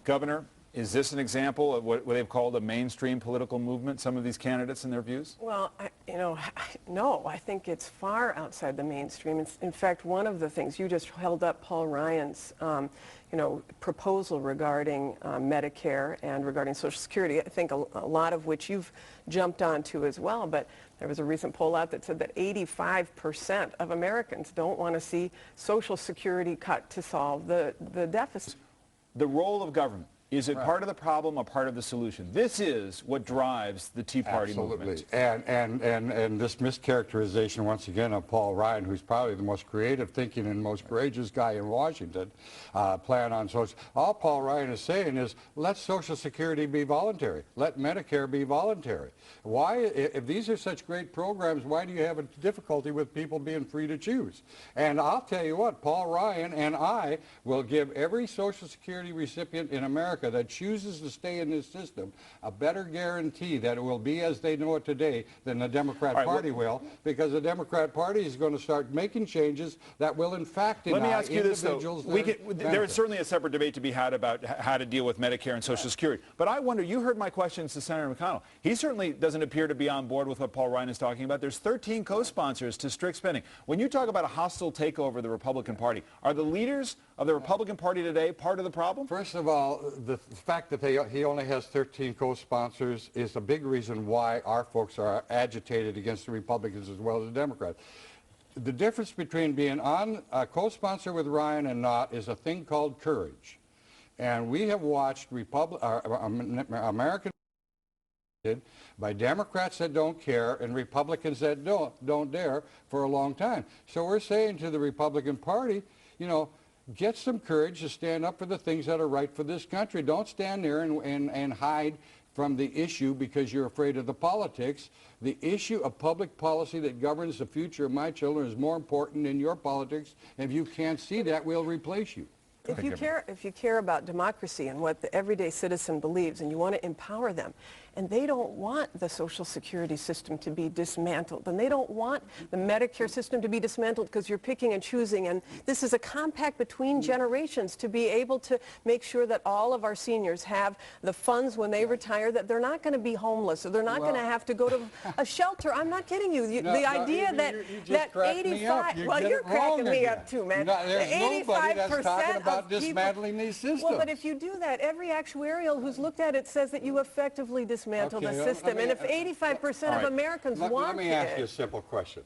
Governor, is this an example of what they've called a mainstream political movement, some of these candidates and their views? Well, no, I think it's far outside the mainstream. In fact, one of the things, you just held up Paul Ryan's, proposal regarding Medicare and regarding Social Security, I think a lot of which you've jumped onto as well, but there was a recent poll out that said that 85% of Americans don't want to see Social Security cut to solve the deficit. The role of government. Is it part of the problem or part of the solution? This is what drives the Tea Party movement. And this mischaracterization, once again, of Paul Ryan, who's probably the most creative thinking and most courageous guy in Washington, plan on social. All Paul Ryan is saying is, let Social Security be voluntary. Let Medicare be voluntary. Why, if these are such great programs, why do you have a difficulty with people being free to choose? And I'll tell you what, Paul Ryan and I will give every Social Security recipient in America that chooses to stay in this system a better guarantee that it will be as they know it today than the Democrat Party will, because the Democrat Party is going to start making changes that will in fact deny Let me ask you this, individuals though. There is certainly a separate debate to be had about how to deal with Medicare and Social Security. But I wonder, you heard my questions to Senator McConnell. He certainly doesn't appear to be on board with what Paul Ryan is talking about. There's 13 co-sponsors to strict spending. When you talk about a hostile takeover of the Republican Party, are the leaders of the Republican Party today part of the problem? First of all, the fact that he only has 13 co-sponsors is a big reason why our folks are agitated against the Republicans as well as the Democrats. The difference between being on a co-sponsor with Ryan and not is a thing called courage. And we have watched American by Democrats that don't care and Republicans that don't dare for a long time. So we're saying to the Republican Party, get some courage to stand up for the things that are right for this country. Don't stand there and hide from the issue because you're afraid of the politics. The issue of public policy that governs the future of my children is more important than your politics. And if you can't see that, we'll replace you. If you care about democracy and what the everyday citizen believes and you want to empower them, and they don't want the Social Security system to be dismantled, and they don't want the Medicare system to be dismantled because you're picking and choosing, and this is a compact between generations to be able to make sure that all of our seniors have the funds when they retire, that they're not going to be homeless or they're not going to have to go to a shelter. I'm not kidding you. The idea that 85, well, you're cracking me up too, man. There's nobody that's talking about dismantling these systems. Well, but if you do that, every actuarial who's looked at it says that you effectively dismantle the system. And if 85% of Americans want it. Let me ask you a simple question.